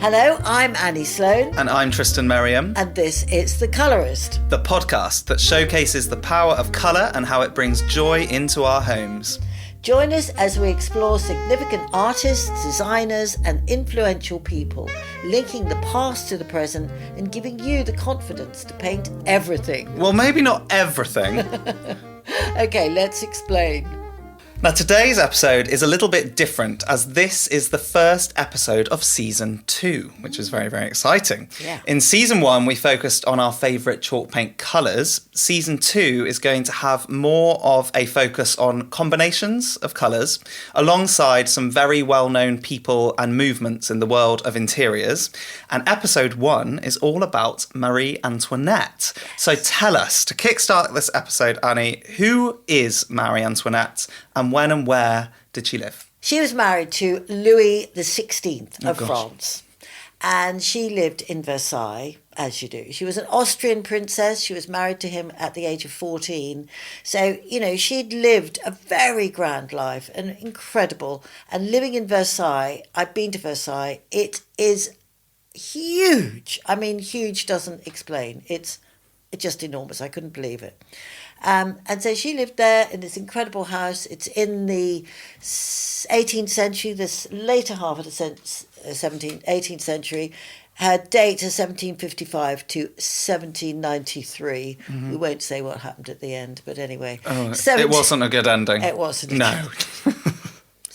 Hello, I'm Annie Sloan. And I'm Tristan Merriam. And this is The Colourist, the podcast that showcases the power of colour and how it brings joy into our homes. Join us as we explore significant artists, designers and influential people, linking the past to the present and giving you the confidence to paint everything. Well, maybe not everything. Okay, let's explain. Now, today's episode is a little bit different as this is the first episode of Season 2, which is very, very exciting. Yeah. In Season 1, we focused on our favourite chalk paint colours. Season 2 is going to have more of a focus on combinations of colours, alongside some very well-known people and movements in the world of interiors. And Episode 1 is all about Marie Antoinette. So tell us, to kickstart this episode, Annie, who is Marie Antoinette and when and where did she live? She was married to Louis XVI of gosh. France, and she lived in Versailles, as you do. She was an Austrian princess. She was married to him at the age of 14. So, she'd lived a very grand life and incredible. And living in Versailles, I've been to Versailles, it is huge. I mean, huge doesn't explain. It's just enormous. I couldn't believe it. And so she lived there in this incredible house. It's in the 18th century, this later half of the 18th century. Her date is 1755 to 1793. Mm-hmm. We won't say what happened at the end, but anyway. It wasn't a good ending. It wasn't. No.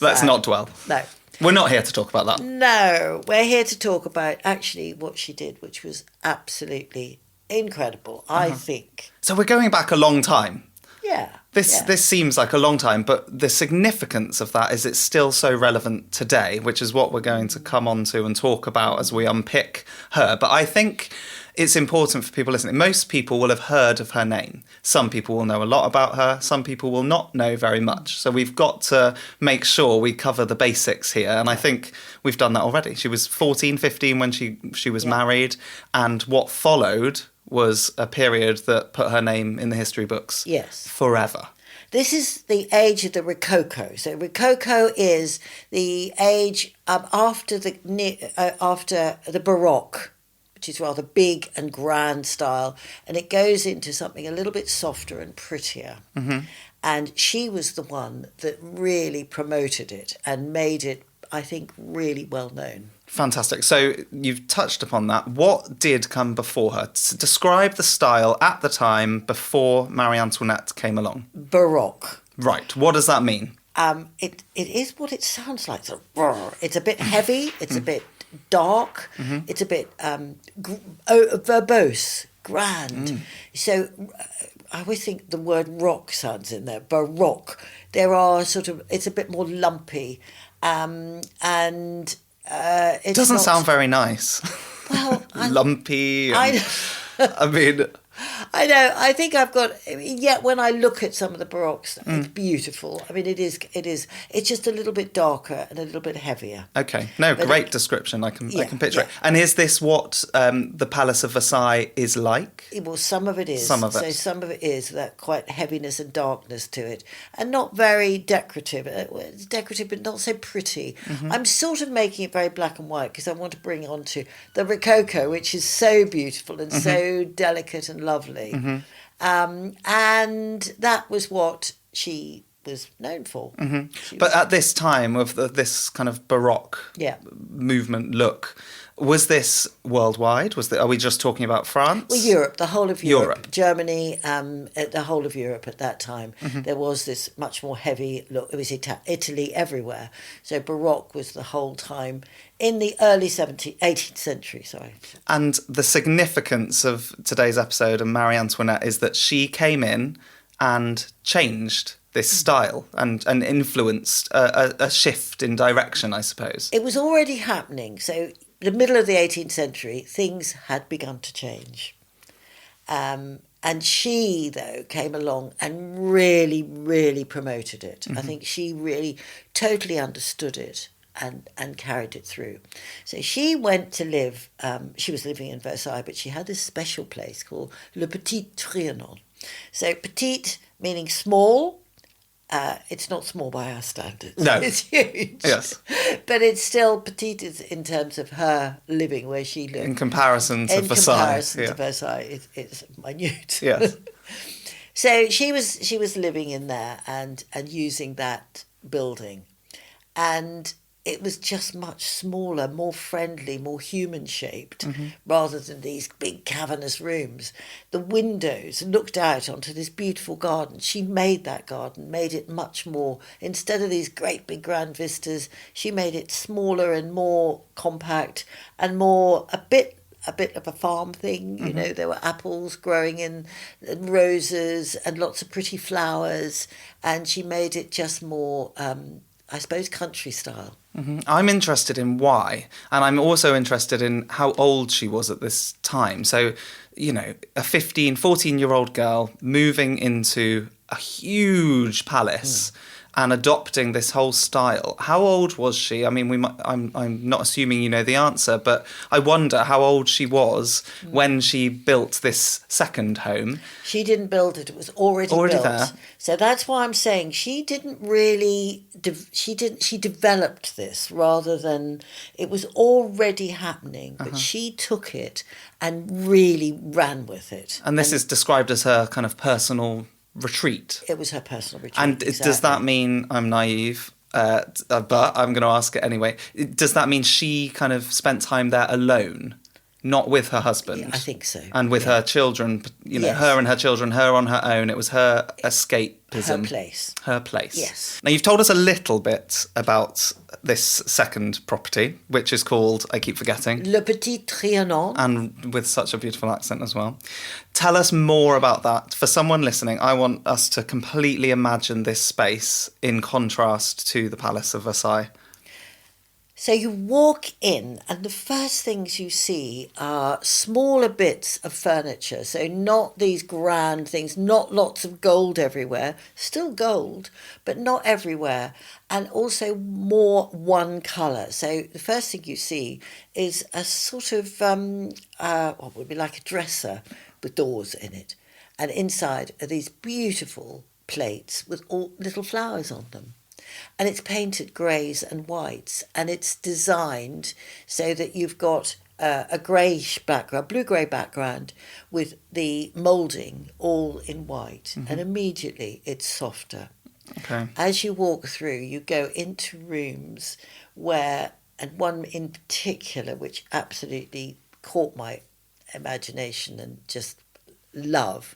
Let's not dwell. No. We're not here to talk about that. No. We're here to talk about actually what she did, which was absolutely incredible, I think. So we're going back a long time. Yeah. This seems like a long time, but the significance of that is it's still so relevant today, which is what we're going to come on to and talk about as we unpick her. But I think it's important for people listening. Most people will have heard of her name. Some people will know a lot about her. Some people will not know very much. So we've got to make sure we cover the basics here. And I think we've done that already. She was 14, 15 when she was married. And what followed was a period that put her name in the history books forever. This is the age of the Rococo. So Rococo is the age after the Baroque, which is rather big and grand style, and it goes into something a little bit softer and prettier. Mm-hmm. And she was the one that really promoted it and made it, I think, really well known. Fantastic. So you've touched upon that. What did come before her? Describe the style at the time before Marie Antoinette came along. Baroque. Right. What does that mean? It is what it sounds like. It's a bit heavy. It's a bit dark. Mm-hmm. It's a bit verbose, grand. So I always think the word rock sounds in there. Baroque. There are it's a bit more lumpy. It doesn't sound very nice. Well, lumpy. I mean, I know. I think I've got. Yet when I look at some of the Baroque stuff, it's beautiful. I mean, it is. It's just a little bit darker and a little bit heavier. Okay. No, but great description. I can picture it. And is this what the Palace of Versailles is like? Well, some of it is. Some of it. So some of it is that quite heaviness and darkness to it, and not very decorative. It's decorative, but not so pretty. Mm-hmm. I'm sort of making it very black and white because I want to bring on to the Rococo, which is so beautiful and so delicate and lovely. Mm-hmm. And that was what she was known for. Mm-hmm. But at this time of this kind of Baroque movement look, was this worldwide? Are we just talking about France? Well, Europe, the whole of Europe. Germany, the whole of Europe at that time. Mm-hmm. There was this much more heavy look. It was Italy everywhere. So Baroque was the whole time in the early 18th century, sorry. And the significance of today's episode and Marie Antoinette is that she came in and changed this style and influenced a shift in direction, I suppose. It was already happening. So the middle of the 18th century, things had begun to change. And she, though, came along and really, really promoted it. Mm-hmm. I think she really totally understood it and carried it through. So she went to live, she was living in Versailles, but she had this special place called Le Petit Trianon. So petite meaning small, It's not small by our standards. No. It's huge. Yes. But it's still petite in terms of her living where she lived. In comparison to In Versailles. comparison yeah. to Versailles, it's minute. Yes. So she was living in there and using that building, and it was just much smaller, more friendly, more human shaped, rather than these big cavernous rooms. The windows looked out onto this beautiful garden. She made that garden, made it much more, instead of these great big grand vistas, she made it smaller and more compact and more a bit of a farm thing. You know, there were apples growing in and roses and lots of pretty flowers, and she made it just more, I suppose, country style. I'm interested in why, and I'm also interested in how old she was at this time. So, you know, a 14-year-old girl moving into a huge palace and adopting this whole style. How old was she? I mean, I'm not assuming you know the answer, but I wonder how old she was when she built this second home. She didn't build it; it was already built. There. So that's why I'm saying she didn't really. She developed this rather than it was already happening, but she took it and really ran with it. And this is described as her kind of personal retreat. It was her personal retreat. And does that mean, I'm naive, but I'm going to ask it anyway, does that mean she kind of spent time there alone, not with her husband? Yeah, I think so. And with her children, you know, Yes. her and her children, her on her own. It was her escapism. Her place. Her place. Yes. Now, you've told us a little bit about this second property, which is called, I keep forgetting, Le Petit Trianon. and with such a beautiful accent as well. Tell us more about that. For someone listening, I want us to completely imagine this space in contrast to the Palace of Versailles. So you walk in, and the first things you see are smaller bits of furniture. So not these grand things, not lots of gold everywhere, still gold, but not everywhere. And also more one colour. So the first thing you see is a sort of, what would be like a dresser with doors in it. And inside are these beautiful plates with all little flowers on them. And it's painted greys and whites, and it's designed so that you've got a greyish background, blue-grey background, with the moulding all in white, and immediately it's softer. Okay. As you walk through, you go into rooms where, and one in particular, which absolutely caught my imagination and just love,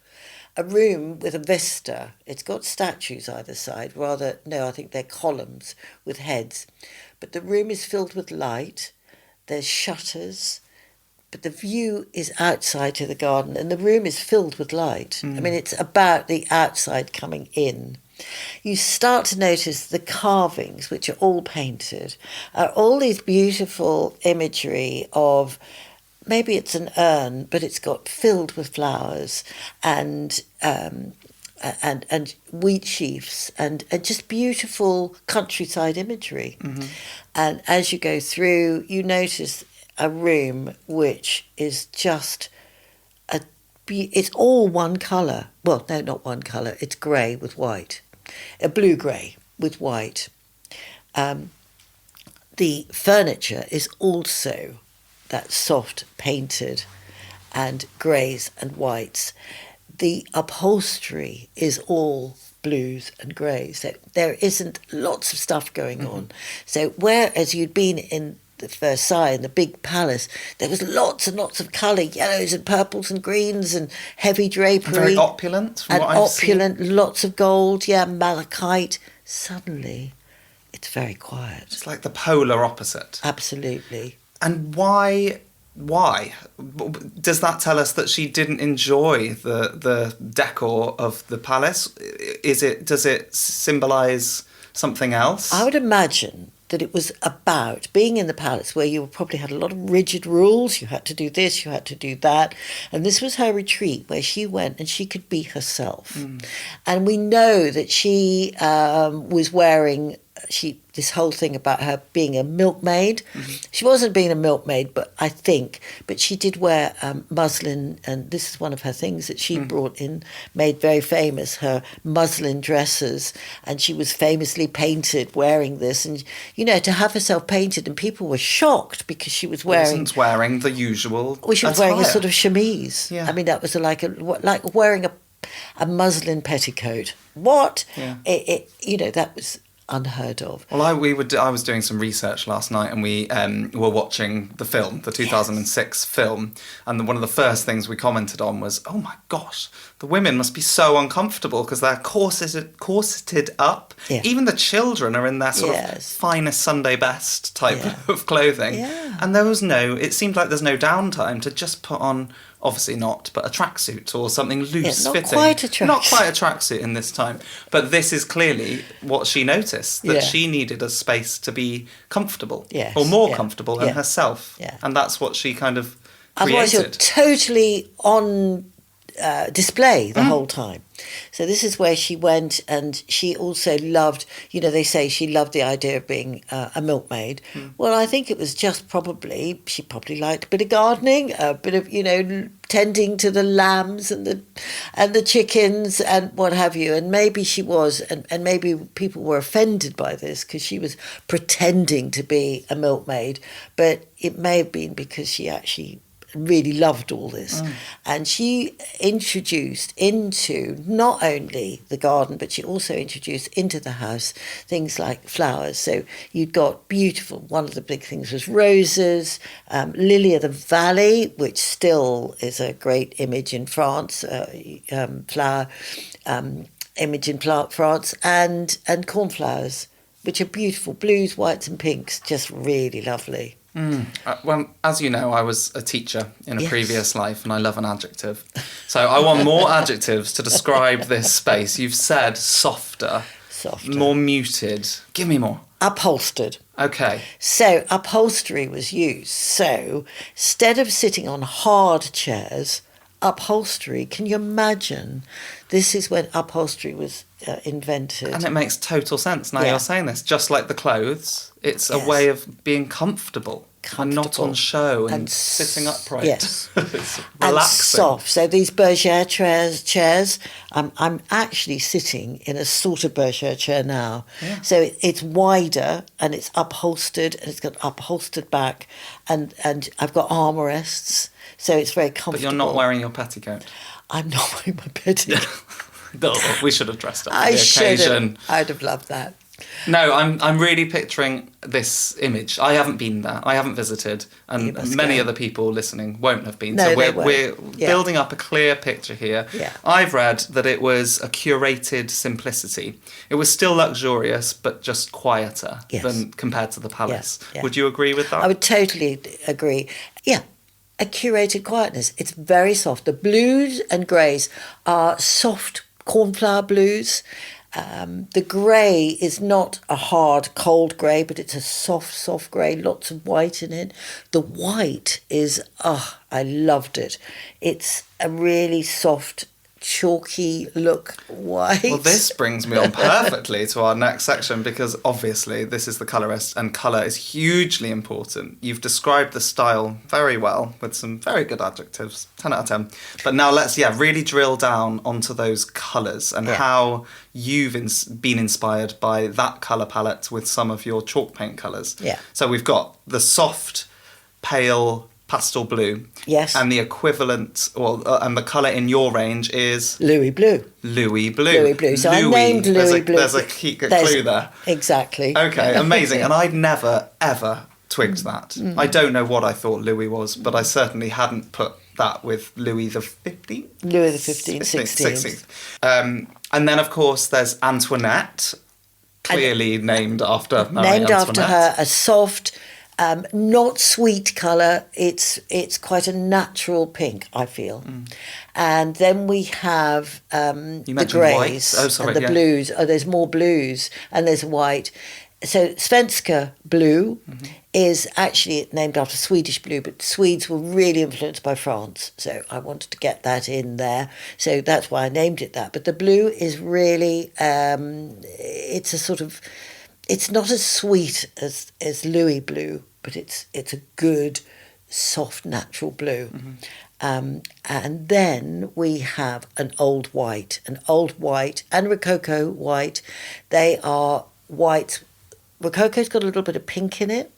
a room with a vista. It's got statues either side, I think they're columns with heads. But the room is filled with light, there's shutters, but the view is outside to the garden, and the room is filled with light. I mean, it's about the outside coming in. You start to notice the carvings, which are all painted, are all these beautiful imagery of, maybe it's an urn, but it's got filled with flowers and wheat sheaves and just beautiful countryside imagery. And as you go through, you notice a room which is just it's all one colour. Well, no, not one colour. It's grey with white, a blue-grey with white. The furniture is also that soft painted and greys and whites. The upholstery is all blues and greys. So there isn't lots of stuff going on. So whereas you'd been in the Versailles, in the big palace, there was lots and lots of colour, yellows and purples and greens and heavy drapery. Very opulent, from and what I've seen. opulent, lots of gold, malachite. Suddenly, it's very quiet. It's like the polar opposite. Absolutely. And why? Does that tell us that she didn't enjoy the decor of the palace? Does it symbolise something else? I would imagine that it was about being in the palace where you probably had a lot of rigid rules. You had to do this, you had to do that. And this was her retreat where she went and she could be herself. And we know that she was wearing this whole thing about her being a milkmaid. She wasn't being a milkmaid, but she did wear muslin, and this is one of her things that she brought in, made very famous, her muslin dresses, and she was famously painted wearing this, and to have herself painted, and people were shocked because she was wasn't wearing the usual Well, she was attire. wearing a sort of chemise. Yeah. I mean, that was like wearing a muslin petticoat. What? Yeah. That was unheard of. Well, I was doing some research last night, and we were watching the film, the 2006 film, and one of the first things we commented on was, oh my gosh, the women must be so uncomfortable because they're corseted up. Yeah. Even the children are in their sort of finest Sunday best type of clothing. Yeah. And it seemed like there's no downtime to just put on, obviously not, but a tracksuit or something loose not fitting. quite a tracksuit. Not quite a tracksuit in this time. But this is clearly what she noticed, that she needed a space to be comfortable. Yes, or more comfortable than herself. Yeah. And that's what she kind of Otherwise, created. you're totally on display the whole time. So this is where she went, and she also loved, they say she loved the idea of being a milkmaid. Well, I think it was just she probably liked a bit of gardening, a bit of, tending to the lambs and the chickens and what have you. And maybe she was, and maybe people were offended by this because she was pretending to be a milkmaid, but it may have been because she actually really loved all this. And she introduced into not only the garden, but she also introduced into the house things like flowers. So you'd got beautiful, one of the big things was roses, lily of the valley, which still is a great image in France, flower image in France, and cornflowers, which are beautiful, blues, whites and pinks, just really lovely. Well, as you know, I was a teacher in a previous life, and I love an adjective. So I want more adjectives to describe this space. You've said softer, more muted. Give me more. Upholstered. Okay. So upholstery was used. So instead of sitting on hard chairs, upholstery, can you imagine? This is when upholstery was invented. And it makes total sense now you're saying this. Just like the clothes, it's a way of being comfortable and not on show and sitting upright. Yes. It's relaxing. And soft. So these bergère chairs, I'm actually sitting in a sort of bergère chair now. Yeah. So it's wider and it's upholstered, and it's got upholstered back, and I've got armrests, so it's very comfortable. But you're not wearing your petticoat. I'm not wearing my petticoat. No, we should have dressed up for the occasion. I'd have loved that. No, I'm really picturing this image. I haven't been there. I haven't visited, and many other people listening won't have been. No, so we're building up a clear picture here. Yeah. I've read that it was a curated simplicity. It was still luxurious, but just quieter than compared to the palace. Yeah. Would you agree with that? I would totally agree. Yeah. A curated quietness. It's very soft. The blues and greys are soft cornflower blues. The grey is not a hard, cold grey, but it's a soft grey, lots of white in it. The white is, I loved it. It's a really soft, chalky look white. Well, this brings me on perfectly to our next section, because obviously this is the Colourist and colour is hugely important. You've described the style very well with some very good adjectives, 10 out of 10. But now let's really drill down onto those colours and how you've been inspired by that colour palette with some of your chalk paint colours. Yeah. So we've got the soft, pale pastel blue. Yes. And the equivalent, and the colour in your range is? Louis blue. Louis blue. Louis blue. So I named Louis blue. There's a clue there. Exactly. Okay, amazing. And I'd never, ever twigged that. I don't know what I thought Louis was, but I certainly hadn't put that with Louis the 15th? Louis the 15th, 16th. And then, of course, there's Antoinette, clearly named after Marie Named Antoinette. after her, a soft, not sweet colour. It's quite a natural pink, I feel. And then we have the greys and the blues. Oh, there's more blues and there's white. So Svenska blue is actually named after Swedish blue, but Swedes were really influenced by France. So I wanted to get that in there. So that's why I named it that. But the blue is really, it's a sort of, it's not as sweet as Louis blue, but it's a good, soft, natural blue. And then we have an old white and Rococo white. They are white. Rococo's got a little bit of pink in it,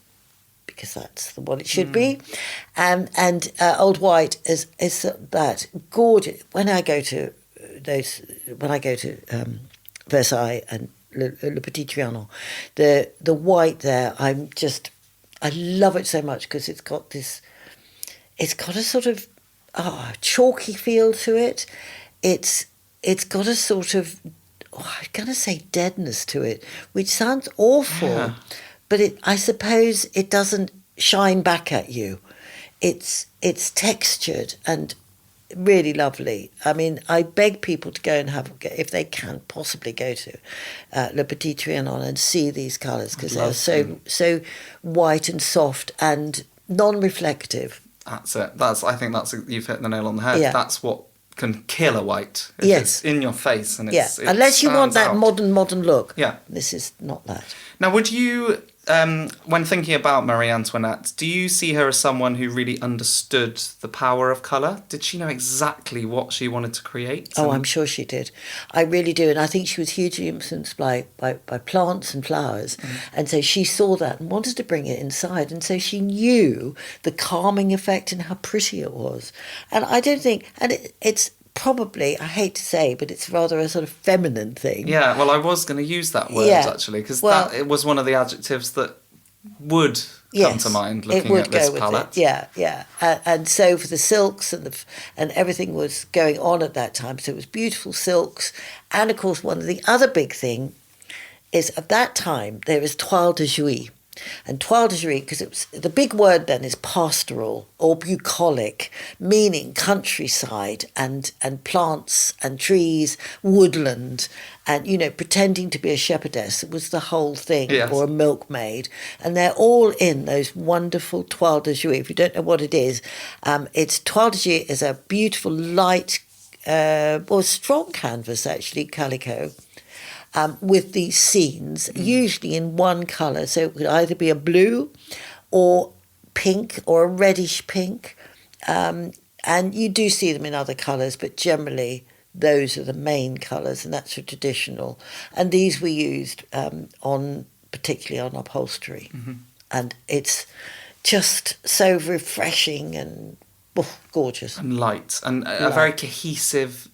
because that's what it should be, and old white is that gorgeous. When I go to Versailles and Le Petit Trianon, the white there, I love it so much because it's got a sort of chalky feel to it. It's got a sort of, I'm gonna say deadness to it, which sounds awful. Yeah. But I suppose it doesn't shine back at you. It's textured and really lovely. I mean, I beg people to go and if they can possibly go to Le Petit Trianon and see these colours, because they're so white and soft and non-reflective. That's it. I think you've hit the nail on the head. Yeah. That's what can kill a white. If Yes. it's in your face and Yeah, unless you want that modern look. Yeah. This is not that. Now, would you, when thinking about Marie Antoinette, do you see her as someone who really understood the power of colour? Did she know exactly what she wanted to create? Oh, I'm sure she did. I really do. And I think she was hugely influenced by plants and flowers. And so she saw that and wanted to bring it inside. And so she knew the calming effect and how pretty it was. And I don't think, and it's probably, I hate to say, but it's rather a sort of feminine thing. Yeah, well, I was going to use that word, actually, because it was one of the adjectives that would come to mind looking at this palette. Yeah. And so for the silks and everything was going on at that time, so it was beautiful silks. And of course, one of the other big thing is, at that time there was toile de Jouy. And toile de Jouy, because it was, the big word then is pastoral or bucolic, meaning countryside and plants and trees, woodland, and pretending to be a shepherdess. It was the whole thing. Yes. Or a milkmaid, and they're all in those wonderful toile de Jouy. If you don't know what it is, it's toile de Jouy is a beautiful light, strong canvas actually, calico. With these scenes, usually in one colour. So it would either be a blue or pink or a reddish pink. And you do see them in other colours, but generally those are the main colours, and that's a traditional. And these we used particularly on upholstery. And it's just so refreshing and gorgeous. And light. And a very cohesive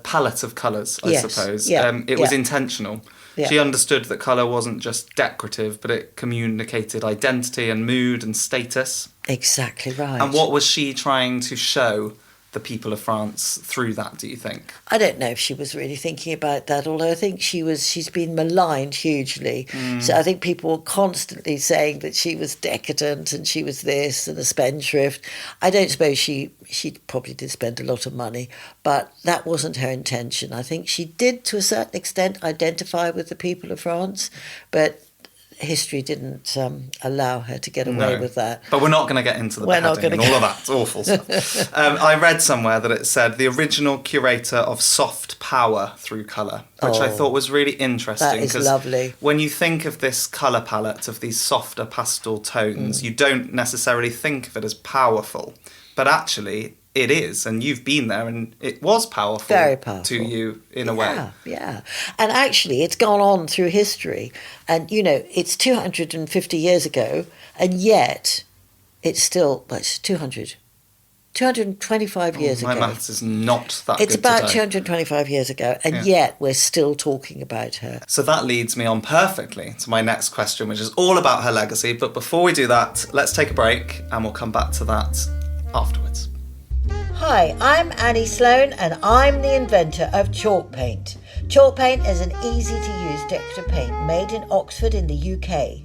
palette of colours, I suppose. It was intentional. Yeah. She understood that colour wasn't just decorative, but it communicated identity and mood and status. Exactly right. And what was she trying to show the people of France through that, do you think? I don't know if she was really thinking about that, although I think she's been maligned hugely. So I think people were constantly saying that she was decadent and she was this and a spendthrift. I don't suppose she probably did spend a lot of money, but that wasn't her intention. I think she did, to a certain extent, identify with the people of France, but history didn't allow her to get away with that. But we're not going to get into the beheading and all of that awful stuff. I read somewhere that it said the original curator of soft power through colour, which I thought was really interesting. That is lovely. When you think of this colour palette of these softer pastel tones, you don't necessarily think of it as powerful, but actually it is, and you've been there, and it was powerful, very powerful to you in a way. Yeah. And actually, it's gone on through history, and it's 250 years ago, and yet it's still 225 years ago. My maths is not that It's good about today. 225 years ago, and yet we're still talking about her. So that leads me on perfectly to my next question, which is all about her legacy. But before we do that, let's take a break, and we'll come back to that afterwards. Hi, I'm Annie Sloan, and I'm the inventor of chalk paint. Chalk paint is an easy-to-use decorative paint made in Oxford in the UK.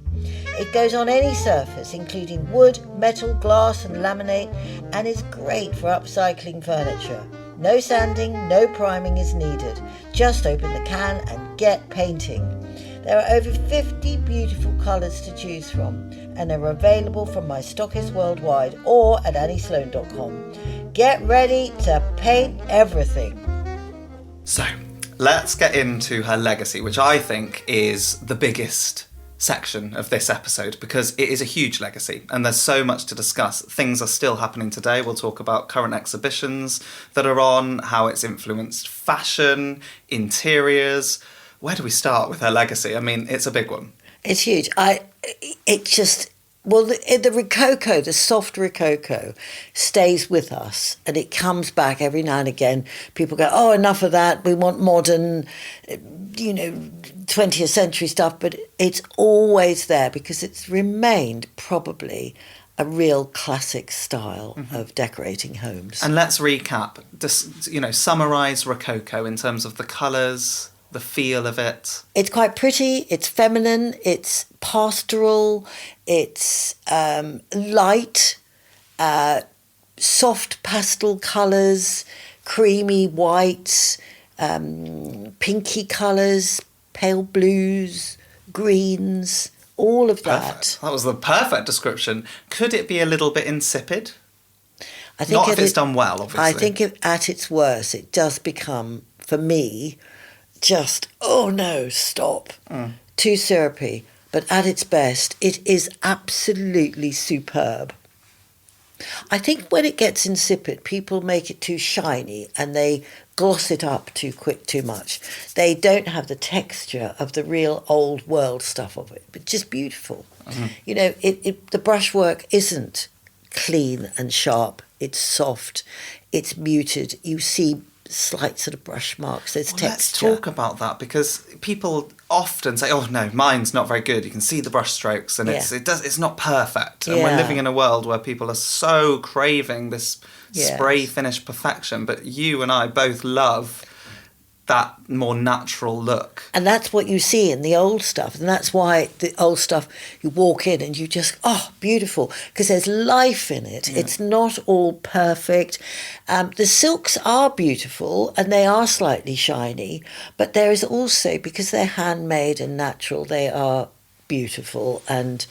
It goes on any surface, including wood, metal, glass and laminate, and is great for upcycling furniture. No sanding, no priming is needed. Just open the can and get painting. There are over 50 beautiful colours to choose from, and they're available from my stockists worldwide or at anniesloan.com. Get ready to paint everything. So, let's get into her legacy, which I think is the biggest section of this episode, because it is a huge legacy and there's so much to discuss. Things are still happening today. We'll talk about current exhibitions that are on, how it's influenced fashion, interiors. Where do we start with her legacy? I mean, it's a big one. It's huge. The Rococo, the soft Rococo, stays with us, and it comes back every now and again. People go, oh, enough of that. We want modern, 20th century stuff. But it's always there because it's remained probably a real classic style of decorating homes. And let's recap, summarise Rococo in terms of the colours, the feel of it. It's quite pretty, it's feminine, it's pastoral, it's light, soft pastel colours, creamy whites, pinky colours, pale blues, greens, all of that. Perfect. That was the perfect description. Could it be a little bit insipid? I think Not if it's done well, obviously. I think at its worst, it does become, for me, just, oh no, stop. Too syrupy. But at its best, it is absolutely superb. I think when it gets insipid, people make it too shiny and they gloss it up too much. They don't have the texture of the real old world stuff of it, but just beautiful. The brushwork isn't clean and sharp. It's soft. It's muted. You see slight sort of brush marks. There's texture. Let's talk about that, because people often say, "Oh no, mine's not very good." You can see the brush strokes, and it's not perfect. And we're living in a world where people are so craving this spray finish perfection. But you and I both love that more natural look. And that's what you see in the old stuff. And that's why the old stuff, you walk in and you just, beautiful, because there's life in it. Yeah. It's not all perfect. The silks are beautiful and they are slightly shiny, but there is also, because they're handmade and natural, they are beautiful, and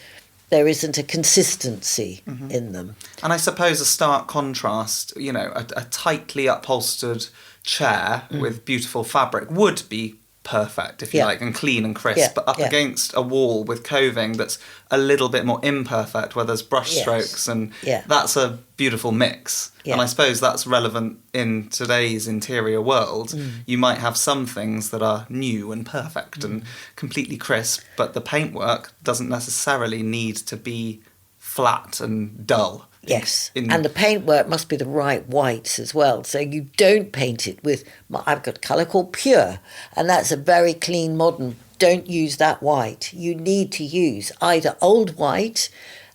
there isn't a consistency in them. And I suppose a stark contrast, a tightly upholstered chair with beautiful fabric would be perfect, if you like, and clean and crisp, but up against a wall with coving that's a little bit more imperfect, where there's brush strokes, and that's a beautiful mix. And I suppose that's relevant in today's interior world. You might have some things that are new and perfect and completely crisp, but the paintwork doesn't necessarily need to be flat and dull. Yes, and the paintwork must be the right whites as well. So you don't paint it with, I've got a colour called Pure, and that's a very clean, modern. Don't use that white. You need to use either old white,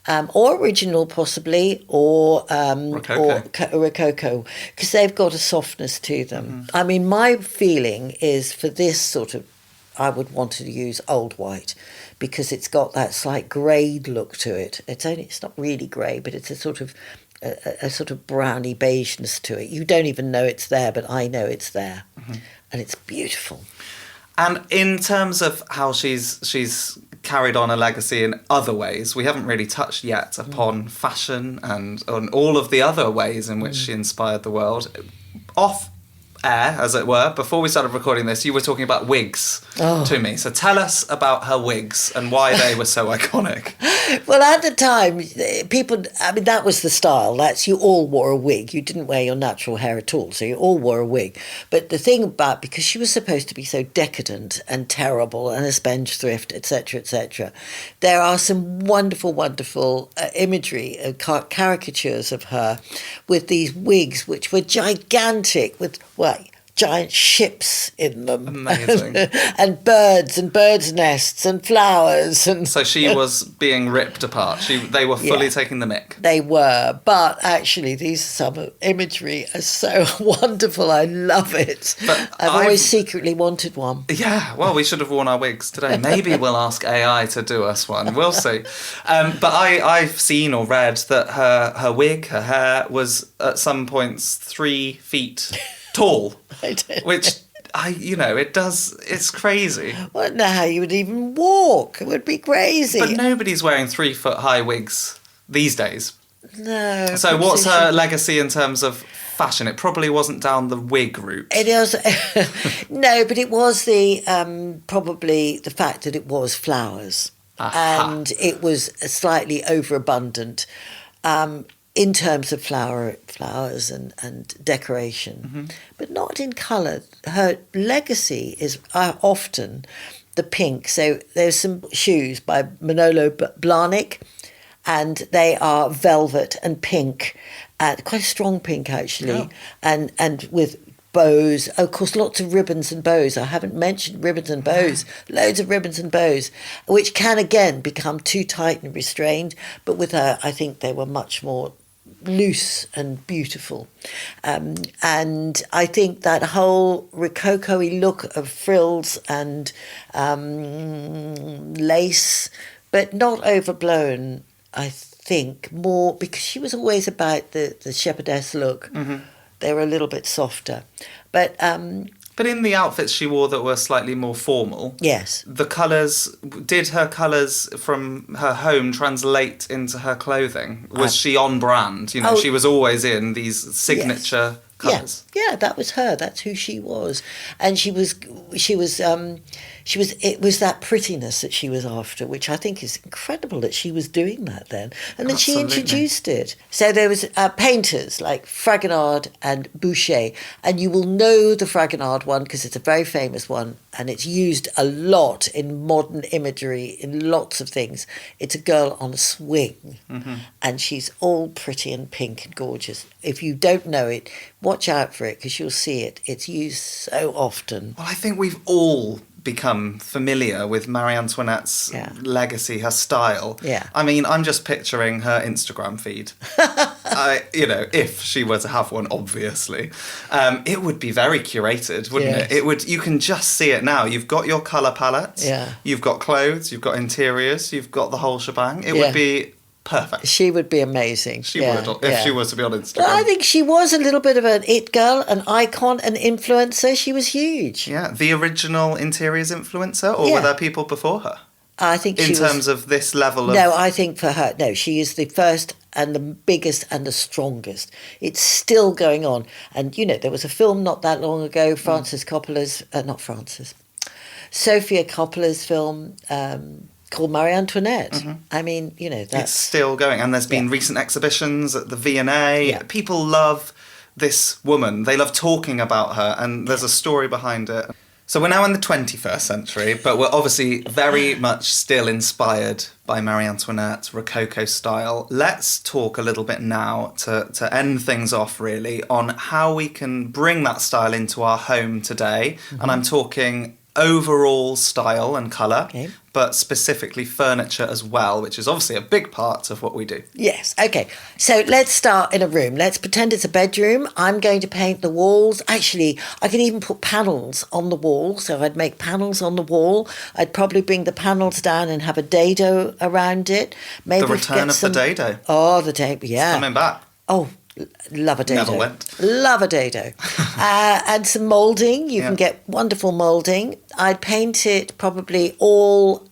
or original possibly, or Rococo, because they've got a softness to them. I mean, my feeling is for this sort of, I would want to use old white, because it's got that slight greyed look to it. It's not really grey, but it's a sort of browny beigeness to it. You don't even know it's there, but I know it's there, and it's beautiful. And in terms of how she's carried on a legacy in other ways, we haven't really touched yet upon fashion and on all of the other ways in which she inspired the world. Off air, as it were, before we started recording this, you were talking about wigs to me. So tell us about her wigs and why they were so iconic. Well, at the time, that was the style. You all wore a wig. You didn't wear your natural hair at all, so you all wore a wig. But the thing about, because she was supposed to be so decadent and terrible and a spendthrift, etc., there are some wonderful, wonderful imagery, caricatures of her with these wigs, which were gigantic, with giant ships in them. Amazing. and birds' nests and flowers. And so she was being ripped apart. They were fully taking the mick. They were, but actually these some imagery are so wonderful. I love it. But I've always secretly wanted one. Yeah, well, we should have worn our wigs today. Maybe we'll ask AI to do us one. We'll see. But I've seen or read that her wig, her hair, was at some points 3 feet tall, which it's crazy. I don't know how you would even walk. It would be crazy. But nobody's wearing 3 foot high wigs these days. No. So what's her legacy in terms of fashion? It probably wasn't down the wig route. It is no, but it was the probably the fact that it was flowers. Aha. And it was slightly overabundant in terms of flowers and decoration, but not in colour. Her legacy is often the pink. So there's some shoes by Manolo Blahnik, and they are velvet and pink, quite a strong pink actually, and with bows, of course, lots of ribbons and bows. I haven't mentioned ribbons and bows. Loads of ribbons and bows, which can again become too tight and restrained. But with her, I think they were much more loose and beautiful. And I think that whole rococo-y look of frills and lace, but not overblown, I think, more because she was always about the shepherdess look. They were a little bit softer. But in the outfits she wore that were slightly more formal, yes. the colours, did her colours from her home translate into her clothing? Was she on brand? You know, she was always in these signature colours. Yeah, that was her. That's who she was. And it was that prettiness that she was after, which I think is incredible that she was doing that then. And that she introduced it. So there was painters like Fragonard and Boucher. And you will know the Fragonard one because it's a very famous one. And it's used a lot in modern imagery, in lots of things. It's a girl on a swing. And she's all pretty and pink and gorgeous. If you don't know it, watch out for it because you'll see it. It's used so often. Well, I think we've all become familiar with Marie Antoinette's legacy, her style. Yeah. I mean, I'm just picturing her Instagram feed. If she were to have one, obviously, it would be very curated, wouldn't it? It would. You can just see it now. You've got your colour palette. Yeah. You've got clothes. You've got interiors. You've got the whole shebang. It would be perfect. She would be amazing. She would, if she was to be on Instagram. Well, I think she was a little bit of an it girl, an icon, an influencer. She was huge. Yeah, the original interiors influencer, or were there people before her? I think in terms of this level of... No, I think for her, no, she is the first and the biggest and the strongest. It's still going on. And, there was a film not that long ago, Sofia Coppola's film... called Marie Antoinette. I mean, that's... It's still going. And there's been recent exhibitions at the V&A. Yeah. People love this woman. They love talking about her, and there's a story behind it. So we're now in the 21st century, but we're obviously very much still inspired by Marie Antoinette, Rococo style. Let's talk a little bit now to end things off, really, on how we can bring that style into our home today. And I'm talking overall style and colour, but specifically furniture as well, which is obviously a big part of what we do. Yes, okay. So let's start in a room. Let's pretend it's a bedroom. I'm going to paint the walls. Actually, I can even put panels on the wall. So I'd make panels on the wall. I'd probably bring the panels down and have a dado around it. Maybe the return of the dado. Oh, the dado, yeah. It's coming back. Oh, love a dado. Never went. Love a dado. And some moulding. You can get wonderful moulding. I'd paint it probably all...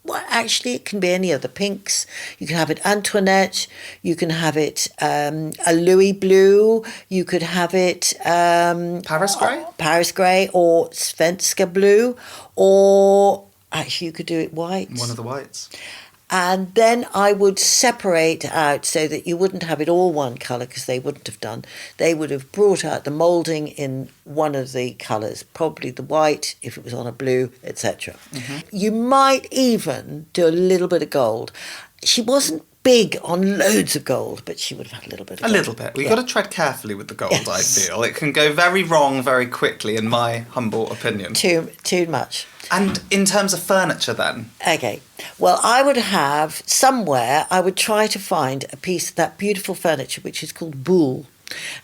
well, actually, it can be any of the pinks. You can have it Antoinette. You can have it a Louis blue. You could have it... Paris grey? Paris grey or Svenska blue. Or actually, you could do it white. One of the whites. And then I would separate out so that you wouldn't have it all one colour because they wouldn't have done. They would have brought out the moulding in one of the colours, probably the white if it was on a blue, etc. You might even do a little bit of gold. She wasn't big on loads of gold, but she would have had a little bit of gold. A little bit. We've got to tread carefully with the gold, I feel. It can go very wrong very quickly, in my humble opinion. Too much. And in terms of furniture then? Okay. Well, I would have somewhere, I would try to find a piece of that beautiful furniture, which is called boule.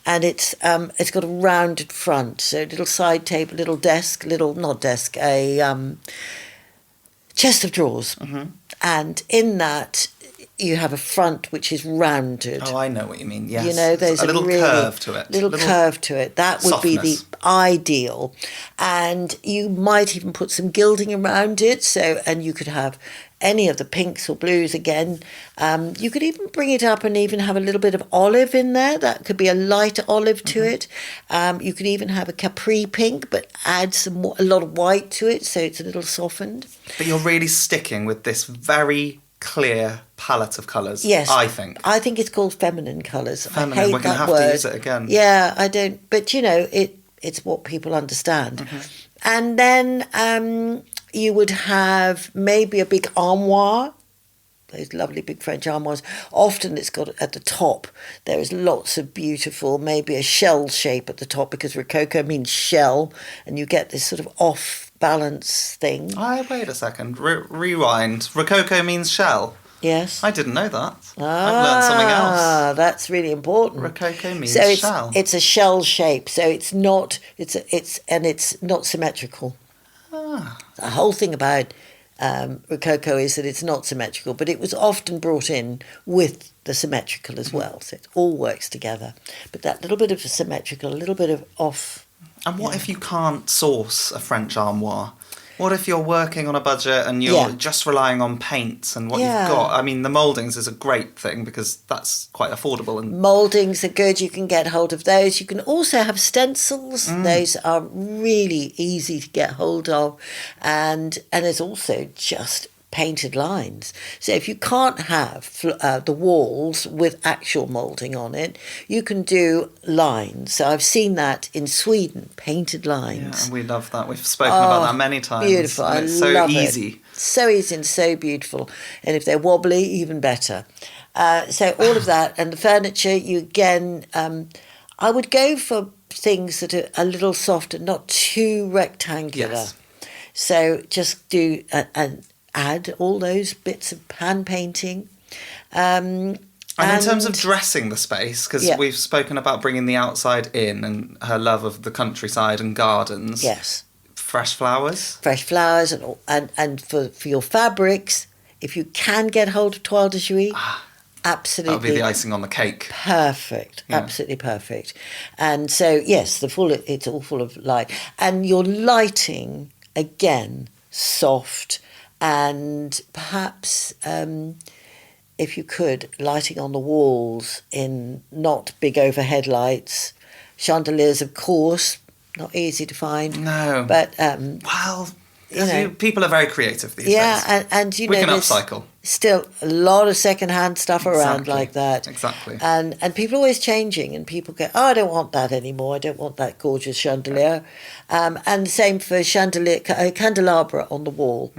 And it's got a rounded front, so little side table, little desk, a chest of drawers. And in that, you have a front which is rounded. Oh, I know what you mean, yes. There's a little curve to it. Little curve to it. That would softness. be the ideal. And you might even put some gilding around it. And you could have any of the pinks or blues again. You could even bring it up and even have a little bit of olive in there. That could be a light olive to it. You could even have a capri pink, but add a lot of white to it, so it's a little softened. But you're really sticking with this very clear palette of colours. Yes, I think. I think it's called feminine colours. Feminine. I hate We're going to have word. to use it again. Yeah, I don't. But it's what people understand. And then you would have maybe a big armoire, those lovely big French armoires. Often it's got at the top, there is lots of beautiful, maybe a shell shape at the top, because Rococo means shell, and you get this sort of off-balance thing. Wait a second. Rewind. Rococo means shell. Yes. I didn't know that. I've learned something else. That's really important. Rococo means shell. It's a shell shape, so it's not symmetrical. The whole thing about Rococo is that it's not symmetrical, but it was often brought in with the symmetrical as well, so it all works together. But that little bit of symmetrical, a little bit of off. And what if you can't source a French armoire? What if you're working on a budget and you're just relying on paints and what you've got? I mean, the mouldings is a great thing because that's quite affordable. And mouldings are good. You can get hold of those. You can also have stencils. Those are really easy to get hold of. And there's also just painted lines. So if you can't have the walls with actual moulding on it, you can do lines. So I've seen that in Sweden, painted lines. Yeah, and we love that. We've spoken about that many times. Beautiful. And it's I love easy. It. So easy and so beautiful. And if they're wobbly, even better. So all of that. And the furniture, you again, I would go for things that are a little softer, not too rectangular. Yes. So just do add all those bits of hand painting. And in terms of dressing the space, because we've spoken about bringing the outside in and her love of the countryside and gardens. Yes. Fresh flowers. Fresh flowers and for your fabrics, if you can get hold of toile de Jouy, absolutely. That'll be the icing on the cake. Perfect. Yeah. Absolutely perfect. And so, yes, it's all full of light. And your lighting, again, soft. And perhaps, if you could, lighting on the walls in not big overhead lights. Chandeliers, of course, not easy to find. No. But, people are very creative these days. Yeah, and we can upcycle. Still a lot of second-hand stuff around like that. Exactly. And people are always changing, and people go, I don't want that anymore. I don't want that gorgeous chandelier. And the same for candelabra on the wall,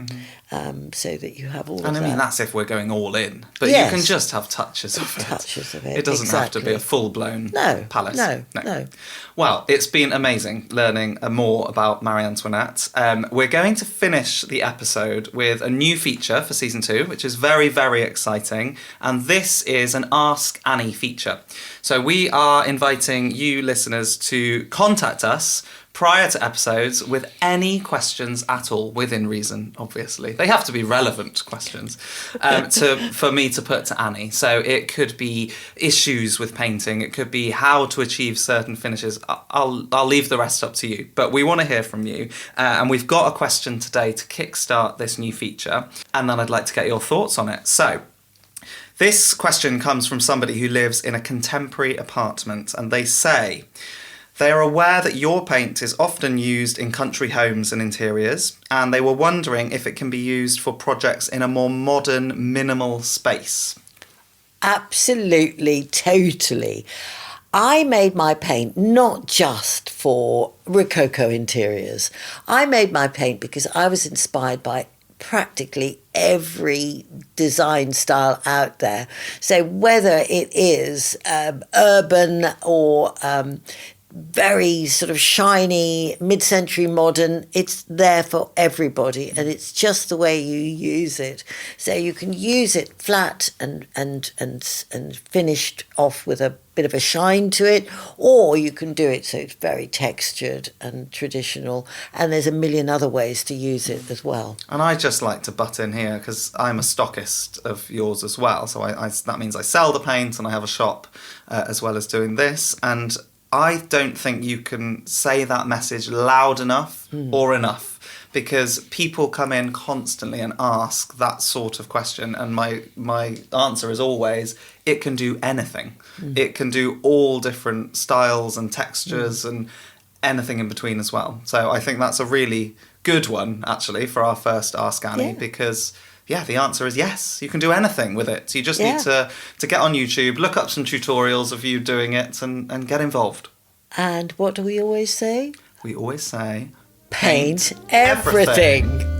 so that you have all of that. And I mean, that's if we're going all in. But you can just have touches of it. Touches of it. It doesn't have to be a full-blown palace. No. Well, it's been amazing learning more about Marie Antoinette. We're going to finish the episode with a new feature for season 2, which is very, very exciting. And this is an Ask Annie feature. So we are inviting you listeners to contact us prior to episodes with any questions at all, within reason, obviously. They have to be relevant questions for me to put to Annie. So it could be issues with painting. It could be how to achieve certain finishes. I'll leave the rest up to you. But we want to hear from you. And we've got a question today to kickstart this new feature. And then I'd like to get your thoughts on it. So this question comes from somebody who lives in a contemporary apartment. And they say, they are aware that your paint is often used in country homes and interiors, and they were wondering if it can be used for projects in a more modern, minimal space. Absolutely, totally. I made my paint not just for Rococo interiors. I made my paint because I was inspired by practically every design style out there. So whether it is urban or very sort of shiny, mid-century modern, it's there for everybody, and it's just the way you use it. So you can use it flat and finished off with a bit of a shine to it, or you can do it so it's very textured and traditional, and there's a million other ways to use it as well. And I just like to butt in here because I'm a stockist of yours as well, so I that means I sell the paint and I have a shop as well as doing this, and I don't think you can say that message loud enough or enough, because people come in constantly and ask that sort of question, and my answer is always, it can do anything. It can do all different styles and textures and anything in between as well. So I think that's a really good one, actually, for our first Ask Annie, because the answer is yes, you can do anything with it. So you just need to get on YouTube, look up some tutorials of you doing it, and get involved. And what do we always say? We always say, Paint everything.